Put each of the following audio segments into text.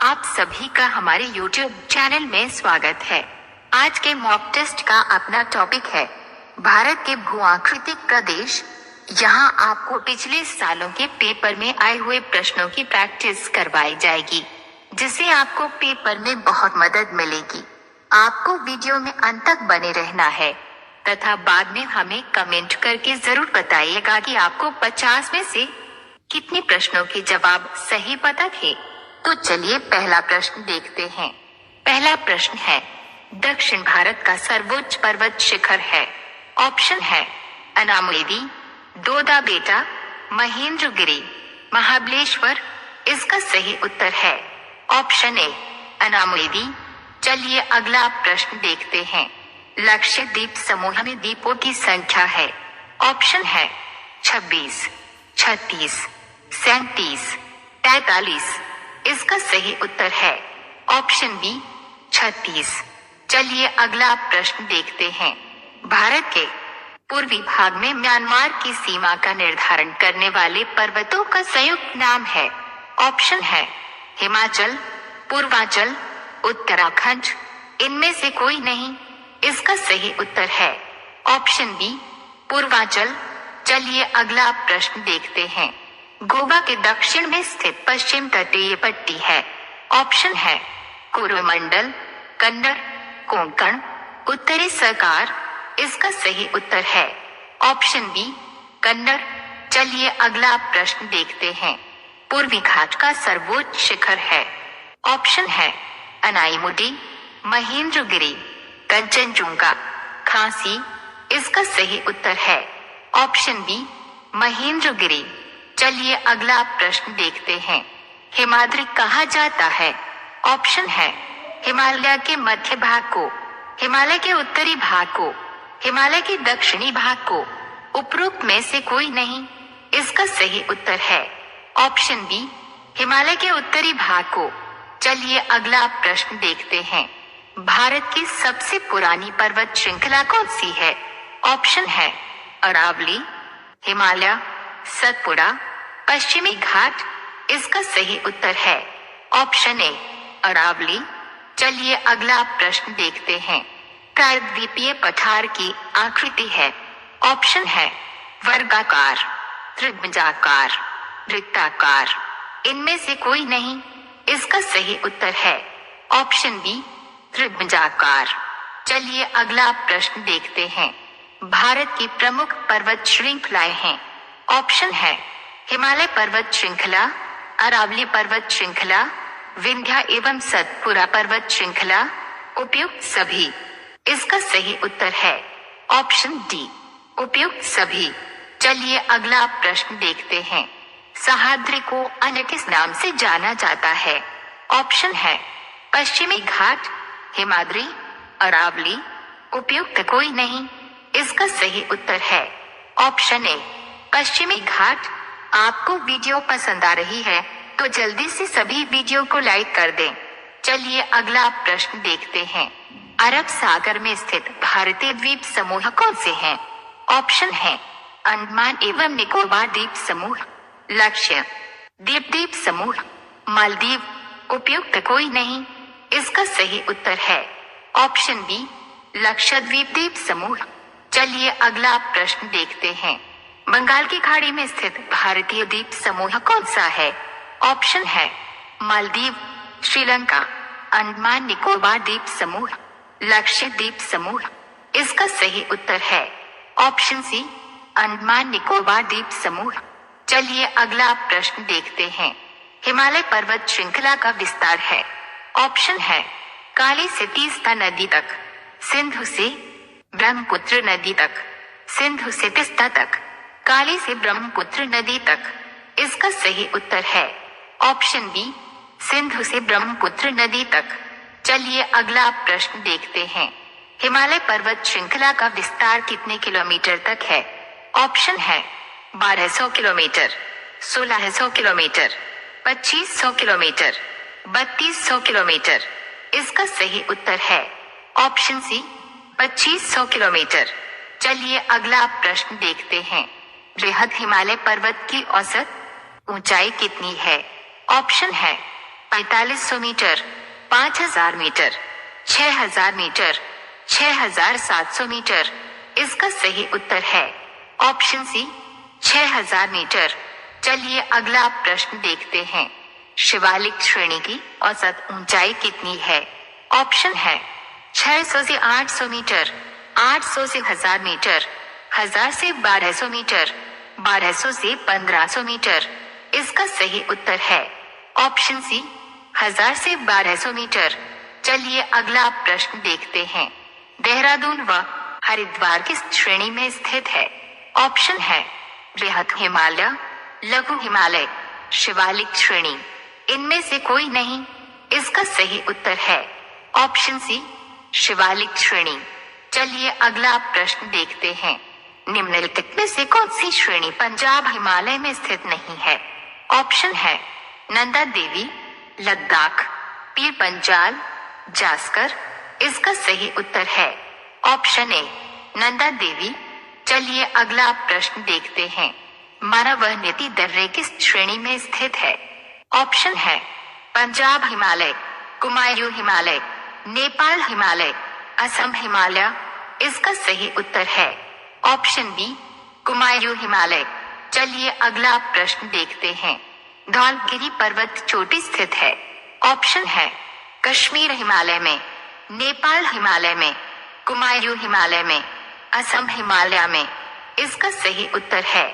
आप सभी का हमारे YouTube चैनल में स्वागत है। आज के मॉक टेस्ट का अपना टॉपिक है भारत के भूआकृतिक प्रदेश। यहाँ आपको पिछले सालों के पेपर में आए हुए प्रश्नों की प्रैक्टिस करवाई जाएगी, जिससे आपको पेपर में बहुत मदद मिलेगी। आपको वीडियो में अंत तक बने रहना है तथा बाद में हमें कमेंट करके जरूर बताइएगा कि आपको 50 में से कितने प्रश्नों के जवाब सही पता थे। तो चलिए पहला प्रश्न देखते हैं। पहला प्रश्न है, दक्षिण भारत का सर्वोच्च पर्वत शिखर है। ऑप्शन है अनामुएदी, दोदा बेटा, महेंद्रगिरी, महाबलेश्वर। इसका सही उत्तर है ऑप्शन ए अनामुएदी। चलिए अगला प्रश्न देखते हैं। लक्षद्वीप समूह में द्वीपों की संख्या है। ऑप्शन है 26, 36, 37, 43। इसका सही उत्तर है ऑप्शन बी 36। चलिए अगला प्रश्न देखते हैं। भारत के पूर्वी भाग में म्यांमार की सीमा का निर्धारण करने वाले पर्वतों का संयुक्त नाम है। ऑप्शन है हिमाचल, पूर्वांचल, उत्तराखंड। इनमें से कोई नहीं। इसका सही उत्तर है ऑप्शन बी पूर्वांचल। चलिए अगला प्रश्न देखते हैं। गोवा के दक्षिण में स्थित पश्चिम तटीय पट्टी है। ऑप्शन है कोरोमंडल, कन्नड़, कोंकण, उत्तरी सरकार। इसका सही उत्तर है ऑप्शन बी कन्नड़। चलिए अगला प्रश्न देखते हैं। पूर्वी घाट का सर्वोच्च शिखर है। ऑप्शन है अनाईमुडी, महेंद्रगिरी, कंचनजुंगा, खांसी। इसका सही उत्तर है ऑप्शन बी महेंद्रगिरी। चलिए अगला प्रश्न देखते हैं। हिमाद्री कहा जाता है। ऑप्शन है हिमालय के मध्य भाग को, हिमालय के उत्तरी भाग को, हिमालय के दक्षिणी भाग को। उपरोक्त में से कोई नहीं। इसका सही उत्तर है ऑप्शन बी हिमालय के उत्तरी भाग को। चलिए अगला प्रश्न देखते हैं। भारत की सबसे पुरानी पर्वत श्रृंखला कौन सी है। ऑप्शन है अरावली, हिमालय, सतपुड़ा, पश्चिमी घाट। इसका सही उत्तर है ऑप्शन ए अरावली। चलिए अगला प्रश्न देखते हैं। प्रायद्वीपीय पठार की आकृति है। ऑप्शन है वर्गाकार, त्रिभुजाकार, वृत्ताकार। इनमें से कोई नहीं। इसका सही उत्तर है ऑप्शन बी त्रिभुजाकार। चलिए अगला प्रश्न देखते हैं। भारत की प्रमुख पर्वत श्रृंखलाएं हैं। ऑप्शन है हिमालय पर्वत श्रृंखला, अरावली पर्वत श्रृंखला, विंध्या एवं सतपुड़ा पर्वत श्रृंखला। उपयुक्त सभी। इसका सही उत्तर है ऑप्शन डी उपयुक्त सभी। चलिए अगला प्रश्न देखते हैं। सह्याद्री को अन्य किस नाम से जाना जाता है। ऑप्शन है पश्चिमी घाट, हिमाद्री, अरावली। उपयुक्त कोई नहीं। इसका सही उत्तर है ऑप्शन ए पश्चिमी घाट। आपको वीडियो पसंद आ रही है तो जल्दी से सभी वीडियो को लाइक कर दें। चलिए अगला प्रश्न देखते हैं। अरब सागर में स्थित भारतीय द्वीप समूह कौन से हैं। ऑप्शन है अंडमान एवं निकोबार द्वीप समूह, लक्षद्वीप समूह, मालदीव। उपयुक्त कोई नहीं। इसका सही उत्तर है ऑप्शन बी लक्षद्वीप द्वीप समूह। चलिए अगला प्रश्न देखते हैं। बंगाल की खाड़ी में स्थित भारतीय द्वीप समूह कौन सा है। ऑप्शन है मालदीव, श्रीलंका, अंडमान निकोबार द्वीप समूह, लक्षद्वीप समूह। इसका सही उत्तर है ऑप्शन सी अंडमान निकोबार द्वीप समूह। चलिए अगला प्रश्न देखते हैं। हिमालय पर्वत श्रृंखला का विस्तार है। ऑप्शन है काली से तीस्ता नदी तक, सिंधु से ब्रह्मपुत्र नदी तक, सिंधु से तीस्ता तक, काली से ब्रह्मपुत्र नदी तक। इसका सही उत्तर है ऑप्शन बी सिंधु से ब्रह्मपुत्र नदी तक। चलिए अगला प्रश्न देखते हैं। हिमालय पर्वत श्रृंखला का विस्तार कितने किलोमीटर तक है। ऑप्शन है 1200 किलोमीटर, 1600 किलोमीटर, 2500 किलोमीटर, 3200 किलोमीटर। इसका सही उत्तर है ऑप्शन सी 2500 किलोमीटर। चलिए अगला प्रश्न देखते हैं। बृहद हिमालय पर्वत की औसत ऊंचाई कितनी है। ऑप्शन है 4500 मीटर, 5000 मीटर, 6000 मीटर, 6700 मीटर। इसका सही उत्तर है ऑप्शन सी 6000 मीटर। चलिए अगला प्रश्न देखते हैं। शिवालिक श्रेणी की औसत ऊंचाई कितनी है? ऑप्शन है 600 से 800 मीटर, 800 से 1000 मीटर, 1000 से 1200 मीटर, 1200 से 1500 मीटर। इसका सही उत्तर है ऑप्शन सी 1000 से 1200 मीटर। चलिए अगला प्रश्न देखते हैं। देहरादून व हरिद्वार किस श्रेणी में स्थित है? ऑप्शन है बृहद हिमालय, लघु हिमालय, शिवालिक श्रेणी। इनमें से कोई नहीं। इसका सही उत्तर है ऑप्शन सी शिवालिक श्रेणी। चलिए अगला प्रश्न देखते हैं। निम्नलिखित में से कौन सी श्रेणी पंजाब हिमालय में स्थित नहीं है? ऑप्शन है नंदा देवी, लद्दाख, पीर पंजाल, जास्कर। इसका सही उत्तर है ऑप्शन ए नंदा देवी। चलिए अगला प्रश्न देखते हैं। मानवनीति दर्रे किस श्रेणी में स्थित है? ऑप्शन है पंजाब हिमालय, कुमायूं हिमालय, नेपाल हिमालय, असम हिमालय। इसका सही उत्तर है ऑप्शन बी कुमायूं हिमालय। चलिए अगला प्रश्न देखते हैं। धौलगिरी पर्वत चोटी स्थित है? ऑप्शन है कश्मीर हिमालय में, नेपाल हिमालय में, कुमायूं हिमालय में, असम हिमालय में। इसका सही उत्तर है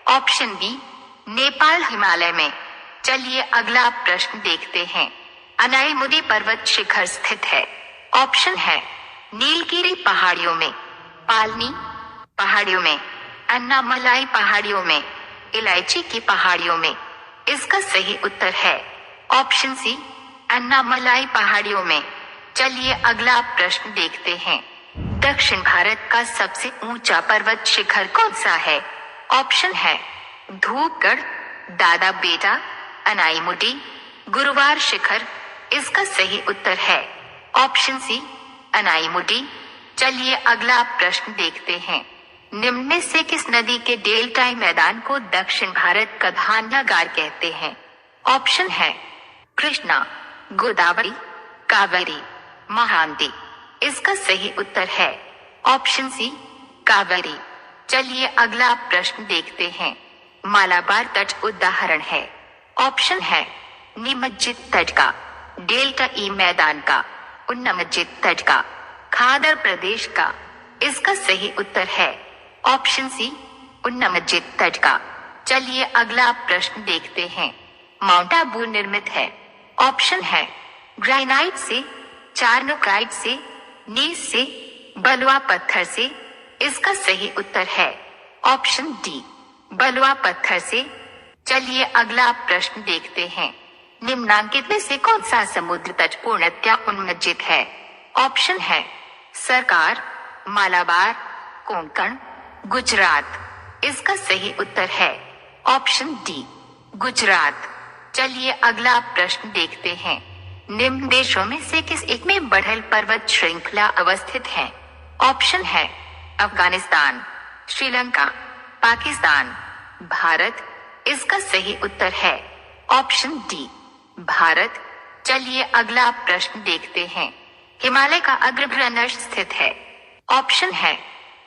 ऑप्शन बी नेपाल हिमालय में। चलिए अगला प्रश्न देखते हैं। अनाईमुदी पर्वत शिखर स्थित है? ऑप्शन है नीलगिरी पहाड़ियों में, पालनी पहाड़ियों में, अन्नामलाई पहाड़ियों में, इलायची की पहाड़ियों में। इसका सही उत्तर है ऑप्शन सी अन्नामलाई पहाड़ियों में। चलिए अगला प्रश्न देखते हैं। दक्षिण भारत का सबसे ऊंचा पर्वत शिखर कौन सा है? ऑप्शन है धूपगढ़, दादा बेटा, अनाईमुडी, गुरुवार शिखर। इसका सही उत्तर है ऑप्शन सी अनाईमुडी। चलिए अगला प्रश्न देखते हैं। निम्न में से किस नदी के डेल्टाई मैदान को दक्षिण भारत का धान्यागार कहते हैं? ऑप्शन है कृष्णा, गोदावरी, कावेरी, महानदी। इसका सही उत्तर है ऑप्शन सी कावेरी। चलिए अगला प्रश्न देखते हैं। मालाबार तट उदाहरण है? ऑप्शन है निमज्जित तट का, डेल्टा ई मैदान का, उन्नमज्जित तट का, खादर प्रदेश का। इसका सही उत्तर है ऑप्शन सी उन्नमज्जित तट का। चलिए अगला प्रश्न देखते हैं। माउंट आबू निर्मित है? ऑप्शन है ग्रेनाइट से, चारनोकाइट से, नीस से, बलुआ पत्थर से। इसका सही उत्तर है ऑप्शन डी बलुआ पत्थर से। चलिए अगला प्रश्न देखते हैं। निम्नांकित में से कौन सा समुद्र तट पूर्णतया उन्मज्जित है? ऑप्शन है सरकार, मालाबार, कोंकण, गुजरात। इसका सही उत्तर है ऑप्शन डी गुजरात। चलिए अगला प्रश्न देखते हैं। निम्न देशों में से किस एक में बढ़ल पर्वत श्रृंखला अवस्थित है? ऑप्शन है अफगानिस्तान, श्रीलंका, पाकिस्तान, भारत। इसका सही उत्तर है ऑप्शन डी भारत। चलिए अगला प्रश्न देखते हैं। हिमालय का अग्रभ्रंश स्थित है? ऑप्शन है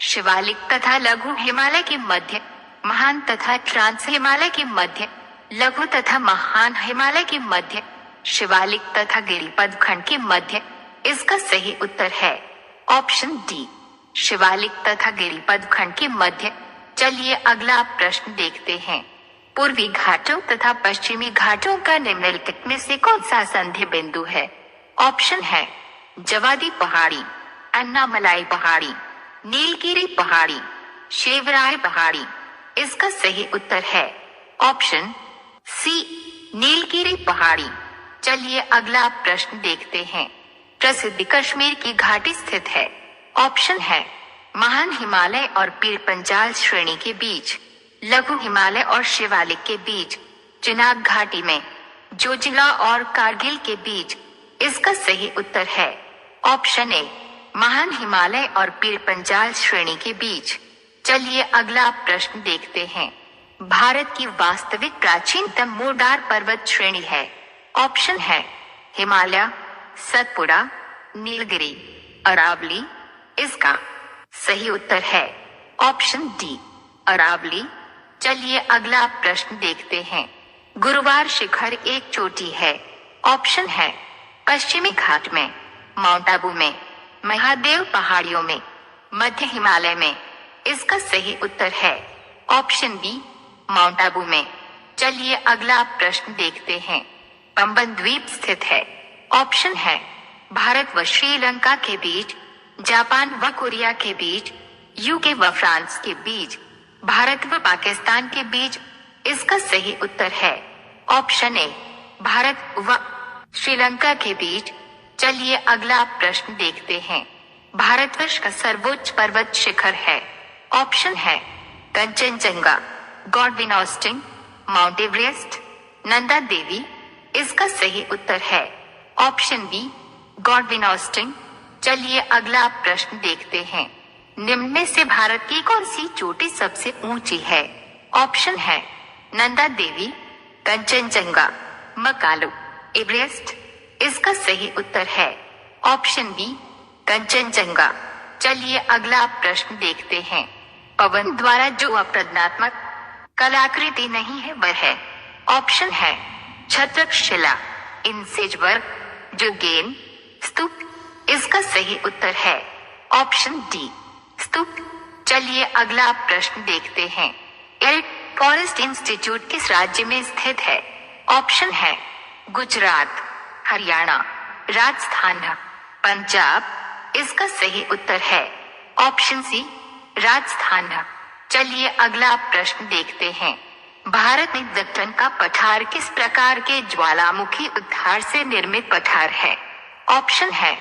शिवालिक तथा लघु हिमालय के मध्य, महान तथा ट्रांस हिमालय के मध्य, लघु तथा महान हिमालय के मध्य, शिवालिक तथा गिरिपद खंड के मध्य। इसका सही उत्तर है ऑप्शन डी शिवालिक तथा गिरिपद खंड के मध्य। चलिए अगला प्रश्न देखते हैं। पूर्वी घाटों तथा पश्चिमी घाटों का निम्नलिखित में से कौन सा संधि बिंदु है? ऑप्शन है जवादी पहाड़ी, अन्नामलाई पहाड़ी, नीलगिरी पहाड़ी, शेवराय पहाड़ी। इसका सही उत्तर है ऑप्शन सी नीलगिरी पहाड़ी। चलिए अगला प्रश्न देखते हैं। प्रसिद्ध कश्मीर की घाटी स्थित है? ऑप्शन है महान हिमालय और पीर पंजाल श्रेणी के बीच, लघु हिमालय और शिवालिक के बीच, चिनाब घाटी में, जोजिला और कारगिल के बीच। इसका सही उत्तर है ऑप्शन ए महान हिमालय और पीर पंजाल श्रेणी के बीच। चलिए अगला प्रश्न देखते हैं। भारत की वास्तविक प्राचीनतम मोर्टार पर्वत श्रेणी है? ऑप्शन है हिमालय, सतपुड़ा, नीलगिरी, अरावली। इसका सही उत्तर है ऑप्शन डी, अरावली। चलिए अगला प्रश्न देखते हैं। गुरुवार शिखर एक चोटी है। ऑप्शन है पश्चिमी घाट में, माउंट आबू में, महादेव पहाड़ियों में, मध्य हिमालय में। इसका सही उत्तर है ऑप्शन बी, माउंट आबू में। चलिए अगला प्रश्न देखते हैं। पंबन द्वीप स्थित है। ऑप्शन है भारत व श्रीलंका के बीच, जापान व कोरिया के बीच, यूके व फ्रांस के बीच, भारत व पाकिस्तान के बीच। इसका सही उत्तर है ऑप्शन ए, भारत व श्रीलंका के बीच। चलिए अगला प्रश्न देखते हैं। भारतवर्ष का सर्वोच्च पर्वत शिखर है। ऑप्शन है Kanchenjunga, Godwin Austen, Mount Everest, Nanda Devi. इसका सही उत्तर है ऑप्शन बी, गॉडविन ऑस्टिन। चलिए अगला प्रश्न देखते हैं। निम्न में से भारत की कौन सी चोटी सबसे ऊंची है? ऑप्शन है नंदा देवी, कंचनजंगा, मकालू, एवरेस्ट। इसका सही उत्तर है ऑप्शन बी, कंचनजंगा। चलिए अगला प्रश्न देखते हैं। पवन द्वारा जो अपरदनात्मक कलाकृति नहीं है वह है। ऑप्शन है छत्रशिला, इनसेज वर्क, जुगेन, स्तूप। इसका सही उत्तर है ऑप्शन डी, स्तूप। चलिए अगला प्रश्न देखते हैं। एल्क फॉरेस्ट इंस्टीट्यूट किस राज्य में स्थित है? ऑप्शन है गुजरात, हरियाणा, राजस्थान, पंजाब। इसका सही उत्तर है ऑप्शन सी, राजस्थान। चलिए अगला प्रश्न देखते हैं। भारत में दक्कन का पठार किस प्रकार के ज्वालामुखी उद्धार से निर्मित पठार है? ऑप्शन है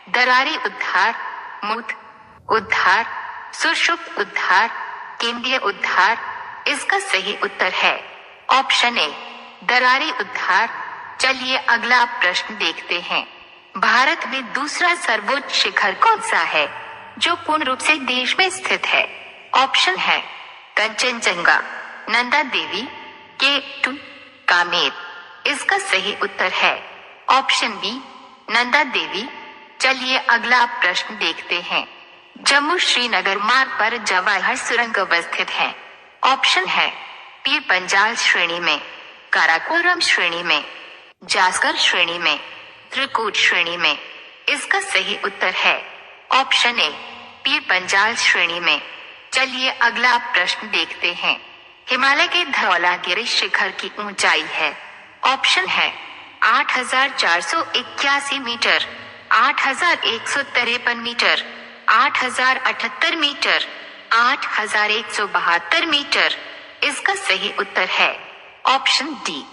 दरारी उद्धार, मूत उद्धार, सुषुप्त उद्धार, केंद्रीय उद्धार। इसका सही उत्तर है ऑप्शन ए, दरारी उद्धार। चलिए अगला प्रश्न देखते हैं। भारत में दूसरा सर्वोच्च शिखर कौन सा है जो पूर्ण रूप से देश में स्थित है? ऑप्शन है कंचनजंगा, नंदा देवी, K2, कामेर। इसका सही उत्तर है ऑप्शन बी, नंदा देवी। चलिए अगला प्रश्न देखते हैं। जम्मू श्रीनगर मार्ग पर जवाहर सुरंग अवस्थित है। ऑप्शन है पीर पंजाल श्रेणी में, काराकोरम श्रेणी में, जास्कर श्रेणी में, त्रिकूट श्रेणी में। इसका सही उत्तर है ऑप्शन ए, पीर पंजाल श्रेणी में। चलिए अगला प्रश्न देखते हैं। हिमालय के धौलागिरी शिखर की ऊंचाई है। ऑप्शन है 8,481 मीटर, 8,153 मीटर, 8,078 मीटर, 8,172 मीटर। इसका सही उत्तर है ऑप्शन डी,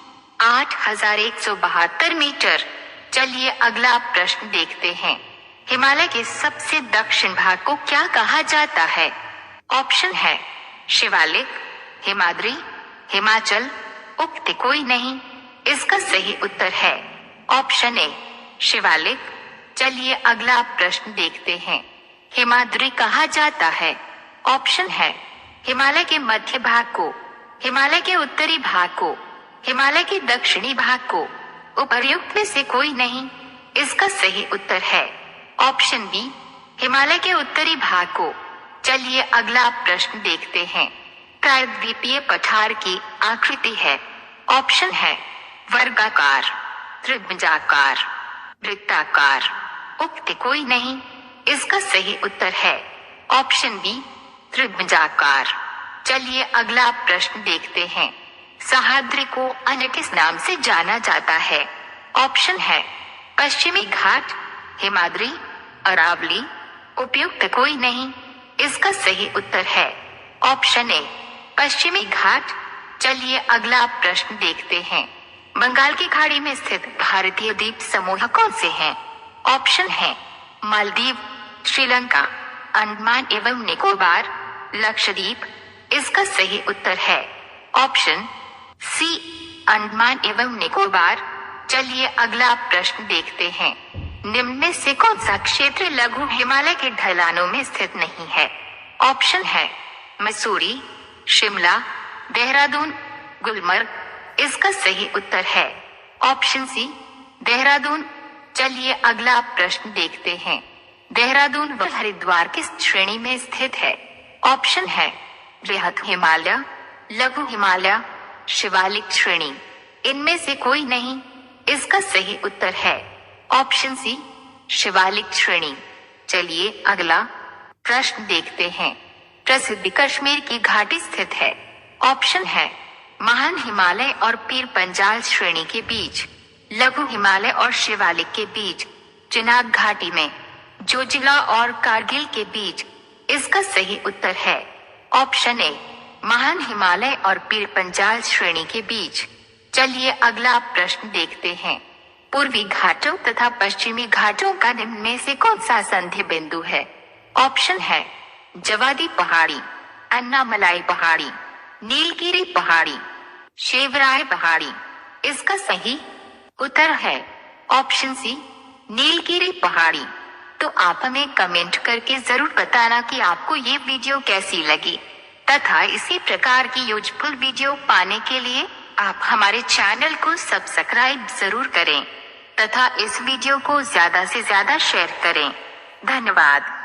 8,172 मीटर। चलिए अगला प्रश्न देखते हैं। हिमालय के सबसे दक्षिण भाग को क्या कहा जाता है? ऑप्शन है शिवालिक, हिमाद्री, हिमाचल, उक्त कोई नहीं। इसका सही उत्तर है ऑप्शन ए, शिवालिक। चलिए अगला प्रश्न देखते हैं। हिमाद्री कहा जाता है। ऑप्शन है हिमालय के मध्य भाग को, हिमालय के उत्तरी भाग को, हिमालय के दक्षिणी भाग को, उपर्युक्त में से कोई नहीं। इसका सही उत्तर है ऑप्शन बी, हिमालय के उत्तरी भाग को। चलिए अगला प्रश्न देखते हैं। प्रायद्वीपीय पठार की आकृति है। ऑप्शन है वर्गाकार, त्रिभुजाकार, वृत्ताकार, उक्त कोई नहीं। इसका सही उत्तर है ऑप्शन बी, त्रिभुजाकार। चलिए अगला प्रश्न देखते हैं। सह्याद्री को अन्य किस नाम से जाना जाता है? ऑप्शन है पश्चिमी घाट, हिमाद्री, अरावली, उपयुक्त कोई नहीं। इसका सही उत्तर है ऑप्शन ए, पश्चिमी घाट। चलिए अगला प्रश्न देखते हैं। बंगाल की खाड़ी में स्थित भारतीय द्वीप समूह कौन से हैं? ऑप्शन है मालदीव, श्रीलंका, अंडमान एवं निकोबार, लक्षद्वीप। इसका सही उत्तर है ऑप्शन सी, अंडमान एवं निकोबार। चलिए अगला प्रश्न देखते हैं। निम्न में से कौन सा क्षेत्र लघु हिमालय के ढलानों में स्थित नहीं है? ऑप्शन है मसूरी, शिमला, देहरादून, गुलमर्ग। इसका सही उत्तर है ऑप्शन सी देहरादून। चलिए अगला प्रश्न देखते हैं। देहरादून व हरिद्वार किस श्रेणी में स्थित है? ऑप्शन है बृहद हिमालय, लघु हिमालय, शिवालिक श्रेणी। इनमें से कोई नहीं। इसका सही उत्तर है ऑप्शन सी शिवालिक श्रेणी। चलिए अगला प्रश्न देखते हैं। प्रसिद्ध कश्मीर की घाटी स्थित है। ऑप्शन है महान हिमालय और पीर पंजाल श्रेणी के बीच, लघु हिमालय और शिवालिक के बीच, चिनाब घाटी में, जोजिला और कारगिल के बीच। इसका सही उत्तर है ऑप्शन ए महान हिमालय और पीर पंजाल श्रेणी के बीच। चलिए अगला प्रश्न देखते हैं। पूर्वी घाटों तथा पश्चिमी घाटों का निम्न में से कौन सा संधि बिंदु है? ऑप्शन है जवादी पहाड़ी, अन्नामलाई पहाड़ी, नीलगिरी पहाड़ी, शेवराय पहाड़ी। इसका सही उत्तर है ऑप्शन सी नीलगिरी पहाड़ी। तो आप हमें कमेंट करके जरूर बताना कि आपको ये वीडियो कैसी लगी तथा इसी प्रकार की यूजफुल वीडियो पाने के लिए आप हमारे चैनल को सब्सक्राइब जरूर करें तथा इस वीडियो को ज्यादा से ज्यादा शेयर करें। धन्यवाद।